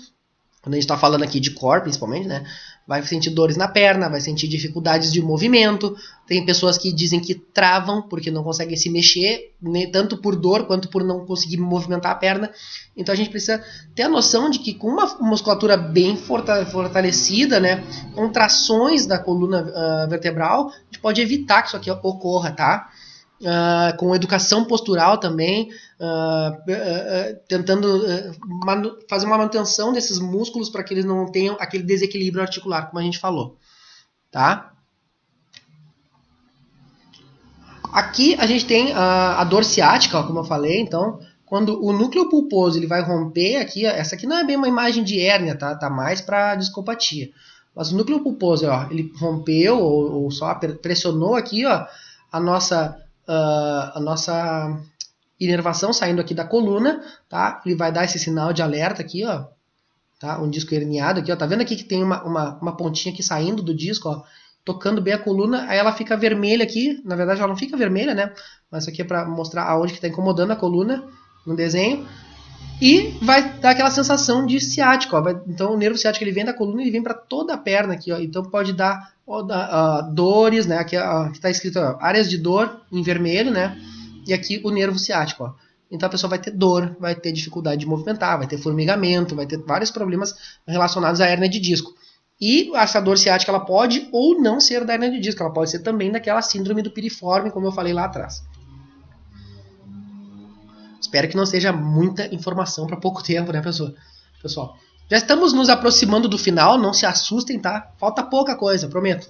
quando a gente está falando aqui de core, principalmente, né? Vai sentir dores na perna, vai sentir dificuldades de movimento. Tem pessoas que dizem que travam porque não conseguem se mexer, nem tanto por dor quanto por não conseguir movimentar a perna. Então a gente precisa ter a noção de que com uma musculatura bem fortalecida, né, contrações da coluna vertebral, a gente pode evitar que isso aqui ocorra, tá? Com educação postural também, tentando fazer uma manutenção desses músculos para que eles não tenham aquele desequilíbrio articular, como a gente falou, tá? Aqui a gente tem a dor ciática, ó, como eu falei. Então, quando o núcleo pulposo ele vai romper aqui, ó, essa aqui não é bem uma imagem de hérnia, tá? Tá mais para discopatia. Mas o núcleo pulposo, ó, ele rompeu ou só pressionou aqui, ó, a nossa inervação saindo aqui da coluna, tá? Ele vai dar esse sinal de alerta aqui, ó, tá? Um disco herniado aqui, ó. Tá vendo aqui que tem uma pontinha aqui saindo do disco, ó, tocando bem a coluna, aí ela fica vermelha aqui. Na verdade, ela não fica vermelha, né? Mas isso aqui é para mostrar aonde que tá incomodando a coluna no desenho. E vai dar aquela sensação de ciático, ó. Então o nervo ciático ele vem da coluna e ele vem para toda a perna aqui, ó. Então pode dar dores, né? Aqui está escrito ó, áreas de dor em vermelho, né? E aqui o nervo ciático, ó. Então a pessoa vai ter dor, vai ter dificuldade de movimentar, vai ter formigamento, vai ter vários problemas relacionados à hérnia de disco. E essa dor ciática ela pode ou não ser da hérnia de disco, ela pode ser também daquela síndrome do piriforme, como eu falei lá atrás. Espero que não seja muita informação para pouco tempo, né, pessoal? Já estamos nos aproximando do final, não se assustem, tá? Falta pouca coisa, prometo.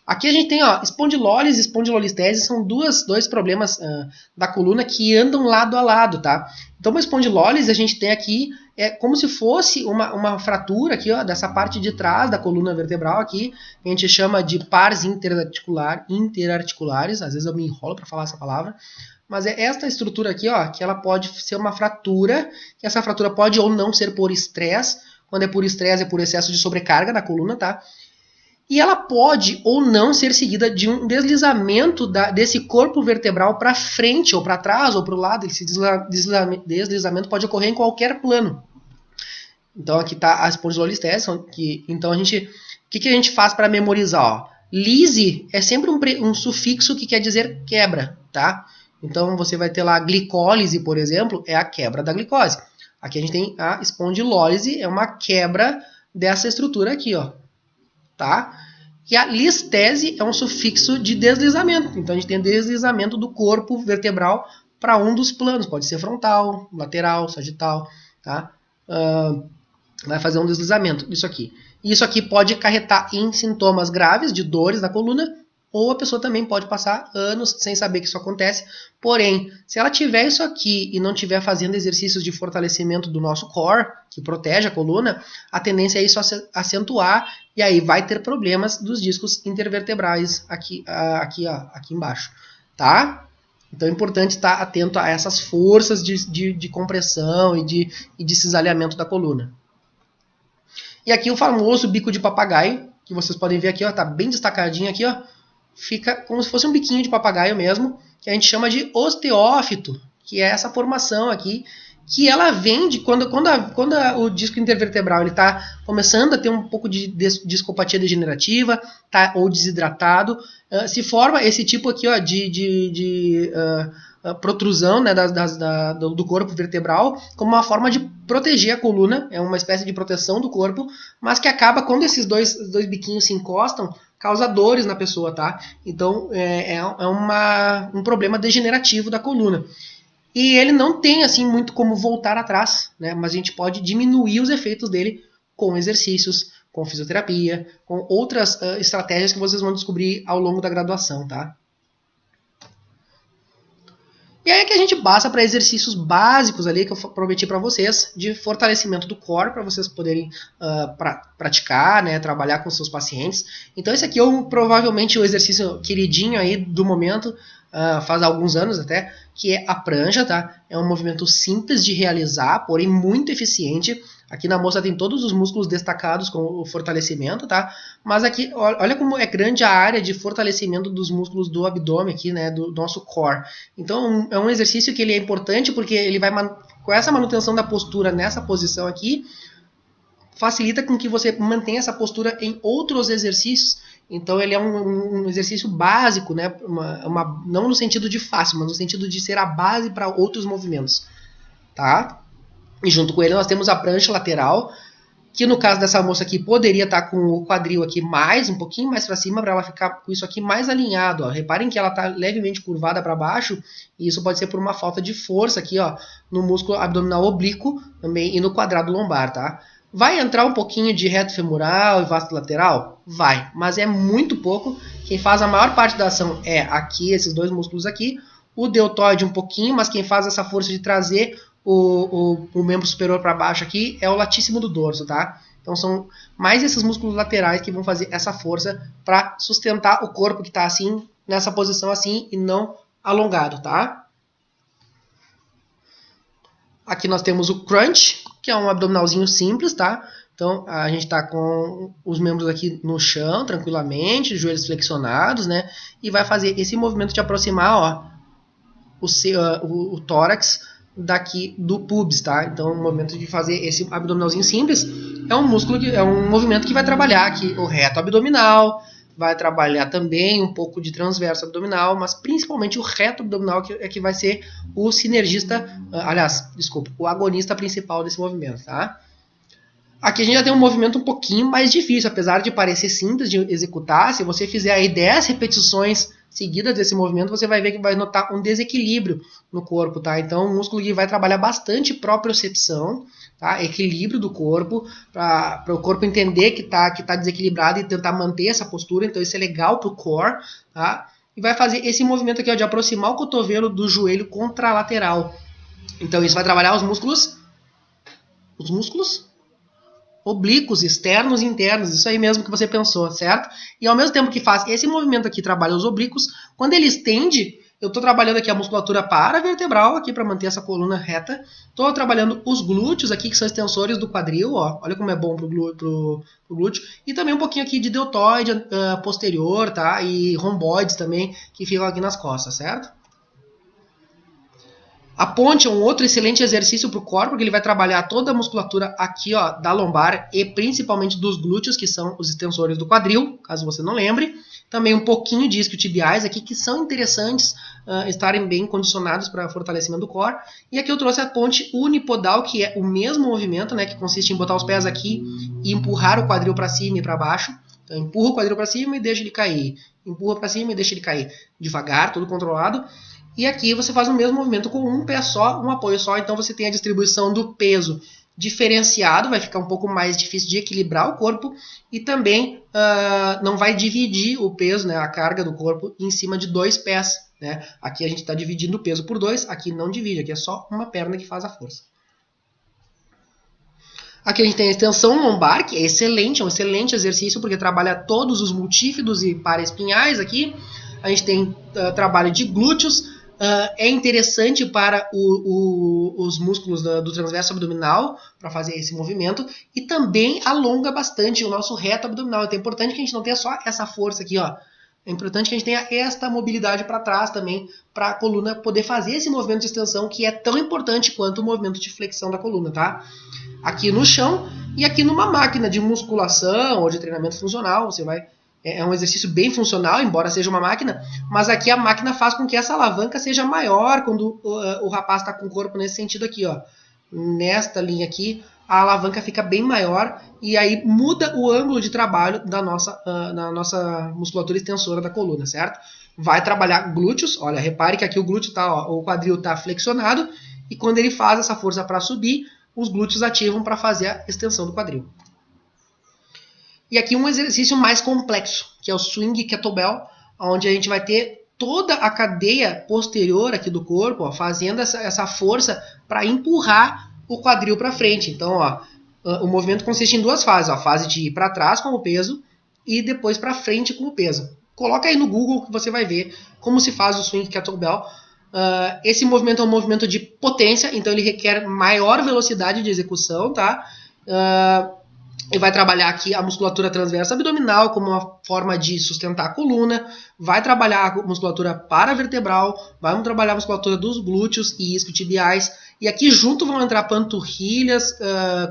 Aqui a gente tem, ó, espondilólise e espondilolistese, são dois problemas da coluna que andam lado a lado, tá? Então, uma espondilólise a gente tem aqui, é como se fosse uma fratura aqui, ó, dessa parte de trás da coluna vertebral aqui, que a gente chama de pares interarticulares, às vezes eu me enrolo para falar essa palavra, mas é esta estrutura aqui, ó, que ela pode ser uma fratura, que essa fratura pode ou não ser por estresse, quando é por estresse é por excesso de sobrecarga da coluna, tá? E ela pode ou não ser seguida de um deslizamento desse corpo vertebral para frente, ou para trás, ou para o lado. Esse deslizamento pode ocorrer em qualquer plano. Então aqui está a espondilolistese. Então o que a gente faz para memorizar? Ó? Lise é sempre um sufixo que quer dizer quebra, tá? Então você vai ter lá a glicólise, por exemplo, é a quebra da glicose. Aqui a gente tem a espondilólise, é uma quebra dessa estrutura aqui, ó, tá? E a listese é um sufixo de deslizamento. Então a gente tem deslizamento do corpo vertebral para um dos planos, pode ser frontal, lateral, sagital, tá? Vai fazer um deslizamento disso aqui. Isso aqui pode acarretar em sintomas graves de dores da coluna, ou a pessoa também pode passar anos sem saber que isso acontece. Porém, se ela tiver isso aqui e não estiver fazendo exercícios de fortalecimento do nosso core, que protege a coluna, a tendência é isso acentuar e aí vai ter problemas dos discos intervertebrais aqui embaixo, tá? Então é importante estar atento a essas forças de compressão e de cisalhamento da coluna. E aqui o famoso bico de papagaio, que vocês podem ver aqui, ó, tá bem destacadinho aqui, ó. Fica como se fosse um biquinho de papagaio mesmo, que a gente chama de osteófito, que é essa formação aqui, que ela vem de quando o disco intervertebral ele está começando a ter um pouco de discopatia degenerativa, tá, ou desidratado, se forma esse tipo aqui, ó, de protrusão, né, do corpo vertebral, como uma forma de proteger a coluna, é uma espécie de proteção do corpo, mas que acaba, quando esses dois biquinhos se encostam, causa dores na pessoa, tá? Então é um problema degenerativo da coluna. E ele não tem assim muito como voltar atrás, né? Mas a gente pode diminuir os efeitos dele com exercícios, com fisioterapia, com outras estratégias que vocês vão descobrir ao longo da graduação, tá? E aí é que a gente passa para exercícios básicos ali que eu prometi para vocês de fortalecimento do core para vocês poderem praticar, né, trabalhar com seus pacientes. Então esse aqui é provavelmente o exercício queridinho aí do momento, faz alguns anos até, que é a prancha, tá? É um movimento simples de realizar, porém muito eficiente. Aqui na moça tem todos os músculos destacados com o fortalecimento, tá? Mas aqui, olha como é grande a área de fortalecimento dos músculos do abdômen aqui, né? Do nosso core. Então, é um exercício que ele é importante porque ele vai, com essa manutenção da postura nessa posição aqui, facilita com que você mantenha essa postura em outros exercícios. Então, ele é um exercício básico, né? Não no sentido de fácil, mas no sentido de ser a base para outros movimentos, tá? E junto com ele nós temos a prancha lateral, que no caso dessa moça aqui poderia estar com o quadril aqui um pouquinho mais para cima, para ela ficar com isso aqui mais alinhado. Ó. Reparem que ela está levemente curvada para baixo, e isso pode ser por uma falta de força aqui, ó, no músculo abdominal oblíquo também e no quadrado lombar, tá? Vai entrar um pouquinho de reto femoral e vasto lateral? Vai, mas é muito pouco. Quem faz a maior parte da ação é aqui, esses dois músculos aqui, o deltoide um pouquinho, mas quem faz essa força de trazer o membro superior para baixo aqui é o latíssimo do dorso, tá? Então são mais esses músculos laterais que vão fazer essa força para sustentar o corpo que está assim, nessa posição assim e não alongado, tá? Aqui nós temos o crunch, que é um abdominalzinho simples, tá? Então a gente está com os membros aqui no chão, tranquilamente, joelhos flexionados, né? E vai fazer esse movimento de aproximar, ó, o tórax daqui do pubis, tá? Então, o movimento de fazer esse abdominalzinho simples é um movimento que vai trabalhar aqui o reto abdominal, vai trabalhar também um pouco de transverso abdominal, mas principalmente o reto abdominal que vai ser o sinergista, o agonista principal desse movimento, tá? Aqui a gente já tem um movimento um pouquinho mais difícil, apesar de parecer simples de executar. Se você fizer aí 10 repetições seguidas desse movimento, você vai ver que vai notar um desequilíbrio no corpo, tá? Então o músculo vai trabalhar bastante propriocepção, tá? Equilíbrio do corpo, para o corpo entender que tá desequilibrado e tentar manter essa postura. Então isso é legal pro core, tá? E vai fazer esse movimento aqui, ó, de aproximar o cotovelo do joelho contralateral. Então isso vai trabalhar os músculos oblíquos, externos e internos, isso aí mesmo que você pensou, certo? E ao mesmo tempo que faz esse movimento aqui, trabalha os oblíquos, quando ele estende, eu estou trabalhando aqui a musculatura paravertebral, aqui para manter essa coluna reta, estou trabalhando os glúteos aqui, que são extensores do quadril, ó, olha como é bom pro glúteo, e também um pouquinho aqui de deltoide posterior, tá? E romboides também, que ficam aqui nas costas, certo? A ponte é um outro excelente exercício para o core, porque ele vai trabalhar toda a musculatura aqui, ó, da lombar e principalmente dos glúteos, que são os extensores do quadril, caso você não lembre. Também um pouquinho de isquiotibiais aqui, que são interessantes estarem bem condicionados para fortalecimento do core. E aqui eu trouxe a ponte unipodal, que é o mesmo movimento, né, que consiste em botar os pés aqui e empurrar o quadril para cima e para baixo. Então, empurra o quadril para cima e deixa ele cair. Empurra para cima e deixa ele cair. Devagar, tudo controlado. E aqui você faz o mesmo movimento com um pé só, um apoio só. Então você tem a distribuição do peso diferenciado, vai ficar um pouco mais difícil de equilibrar o corpo. E também não vai dividir o peso, né, a carga do corpo em cima de dois pés. Né? Aqui a gente está dividindo o peso por dois, aqui não divide, aqui é só uma perna que faz a força. Aqui a gente tem a extensão lombar, que é excelente, é um excelente exercício, porque trabalha todos os multífidos e paraespinhais aqui. A gente tem trabalho de glúteos, é interessante para os músculos do transverso abdominal, para fazer esse movimento, e também alonga bastante o nosso reto abdominal. Então é importante que a gente não tenha só essa força aqui, ó. É importante que a gente tenha esta mobilidade para trás também, para a coluna poder fazer esse movimento de extensão, que é tão importante quanto o movimento de flexão da coluna, tá? Aqui no chão e aqui numa máquina de musculação ou de treinamento funcional, você vai... É um exercício bem funcional, embora seja uma máquina, mas aqui a máquina faz com que essa alavanca seja maior quando o rapaz está com o corpo nesse sentido aqui, ó. Nesta linha aqui, a alavanca fica bem maior e aí muda o ângulo de trabalho da nossa musculatura extensora da coluna, certo? Vai trabalhar glúteos, olha, repare que aqui o glúteo tá, ó, o quadril está flexionado e quando ele faz essa força para subir, os glúteos ativam para fazer a extensão do quadril. E aqui um exercício mais complexo, que é o swing kettlebell, onde a gente vai ter toda a cadeia posterior aqui do corpo, ó, fazendo essa força para empurrar o quadril para frente. Então, ó, o movimento consiste em duas fases, ó, a fase de ir para trás com o peso e depois para frente com o peso. Coloca aí no Google que você vai ver como se faz o swing kettlebell. Esse movimento é um movimento de potência, então ele requer maior velocidade de execução, tá? E vai trabalhar aqui a musculatura transversa abdominal como uma forma de sustentar a coluna, vai trabalhar a musculatura paravertebral, vai trabalhar a musculatura dos glúteos e isquiotibiais, e aqui junto vão entrar panturrilhas,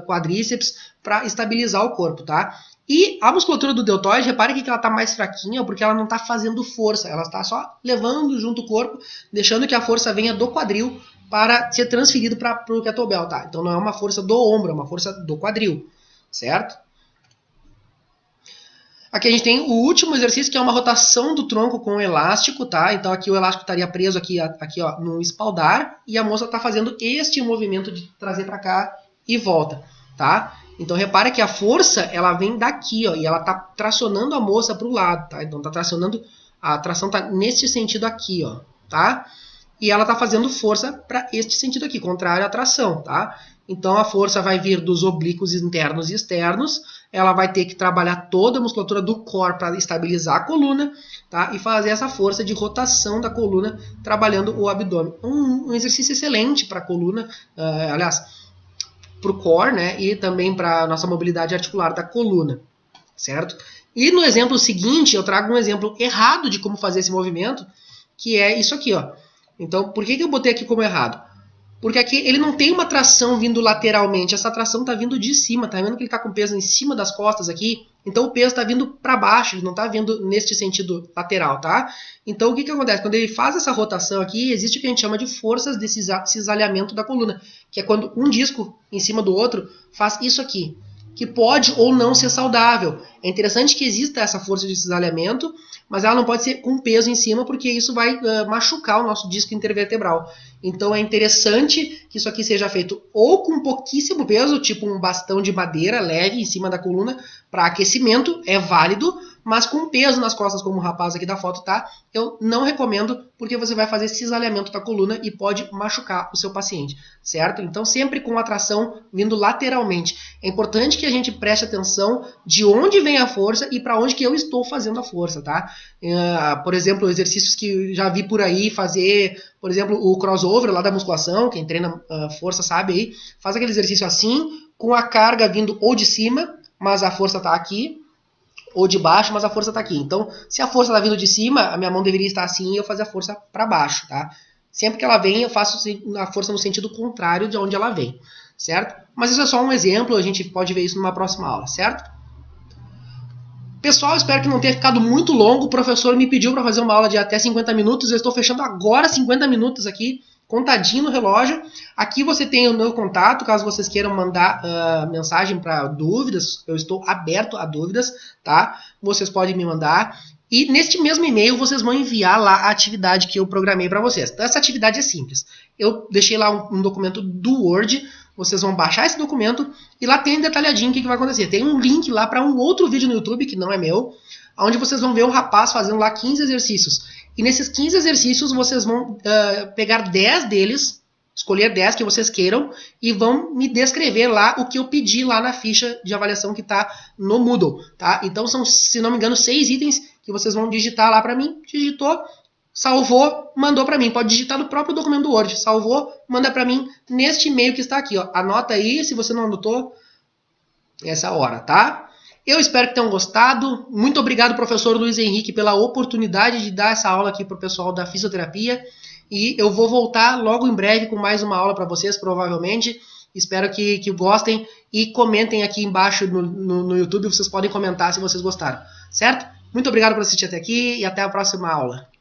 quadríceps, para estabilizar o corpo, tá? E a musculatura do deltoide, repare que ela está mais fraquinha, porque ela não está fazendo força, ela está só levando junto o corpo, deixando que a força venha do quadril para ser transferido para o kettlebell, tá? Então não é uma força do ombro, é uma força do quadril. Certo? Aqui a gente tem o último exercício, que é uma rotação do tronco com o elástico, tá? Então aqui o elástico estaria preso aqui ó, no espaldar, e a moça está fazendo este movimento de trazer para cá e volta, tá? Então repare que a força, ela vem daqui, ó, e ela está tracionando a moça para o lado, tá? Então tá tracionando, a tração está nesse sentido aqui, ó, tá? E ela está fazendo força para este sentido aqui, contrário à tração, tá? Então a força vai vir dos oblíquos internos e externos, ela vai ter que trabalhar toda a musculatura do core para estabilizar a coluna, tá? E fazer essa força de rotação da coluna, trabalhando o abdômen. Um exercício excelente para a coluna, aliás, para o core, né? E também para a nossa mobilidade articular da coluna, certo? E no exemplo seguinte, eu trago um exemplo errado de como fazer esse movimento, que é isso aqui, ó. Então, por que eu botei aqui como errado? Porque aqui ele não tem uma tração vindo lateralmente, essa tração está vindo de cima, tá vendo que ele está com o peso em cima das costas aqui? Então o peso está vindo para baixo, ele não está vindo neste sentido lateral, tá? Então o que acontece? Quando ele faz essa rotação aqui, existe o que a gente chama de forças de cisalhamento da coluna, que é quando um disco em cima do outro faz isso aqui, que pode ou não ser saudável. É interessante que exista essa força de cisalhamento, mas ela não pode ser com peso em cima, porque isso vai machucar o nosso disco intervertebral. Então é interessante que isso aqui seja feito ou com pouquíssimo peso, tipo um bastão de madeira leve em cima da coluna, para aquecimento, é válido, mas com peso nas costas, como o rapaz aqui da foto tá, eu não recomendo, porque você vai fazer cisalhamento da coluna e pode machucar o seu paciente, certo? Então sempre com a tração vindo lateralmente. É importante que a gente preste atenção de onde vem a força e para onde que eu estou fazendo a força, tá? Por exemplo, exercícios que já vi por aí fazer, por exemplo, o crossover lá da musculação, quem treina força sabe aí, faz aquele exercício assim, com a carga vindo ou de cima, mas a força está aqui, ou de baixo, mas a força está aqui. Então, se a força está vindo de cima, a minha mão deveria estar assim e eu fazer a força para baixo, tá? Sempre que ela vem, eu faço a força no sentido contrário de onde ela vem, certo? Mas isso é só um exemplo, a gente pode ver isso numa próxima aula, certo? Pessoal, espero que não tenha ficado muito longo. O professor me pediu para fazer uma aula de até 50 minutos. Eu estou fechando agora 50 minutos aqui, contadinho no relógio. Aqui você tem o meu contato, caso vocês queiram mandar mensagem para dúvidas. Eu estou aberto a dúvidas, tá? Vocês podem me mandar. E neste mesmo e-mail vocês vão enviar lá a atividade que eu programei para vocês. Então, essa atividade é simples. Eu deixei lá um documento do Word. Vocês vão baixar esse documento e lá tem detalhadinho o que vai acontecer. Tem um link lá para um outro vídeo no YouTube, que não é meu, onde vocês vão ver um rapaz fazendo lá 15 exercícios. E nesses 15 exercícios vocês vão pegar 10 deles, escolher 10 que vocês queiram, e vão me descrever lá o que eu pedi lá na ficha de avaliação que está no Moodle. Tá? Então são, se não me engano, 6 itens que vocês vão digitar lá para mim. Digitou, salvou, mandou para mim. Pode digitar no próprio documento do Word. Salvou, manda para mim neste e-mail que está aqui. Ó. Anota aí, se você não anotou, essa hora, tá? Eu espero que tenham gostado. Muito obrigado, professor Luiz Henrique, pela oportunidade de dar essa aula aqui para o pessoal da fisioterapia. E eu vou voltar logo em breve com mais uma aula para vocês, provavelmente. Espero que gostem e comentem aqui embaixo no YouTube. Vocês podem comentar se vocês gostaram, certo? Muito obrigado por assistir até aqui e até a próxima aula.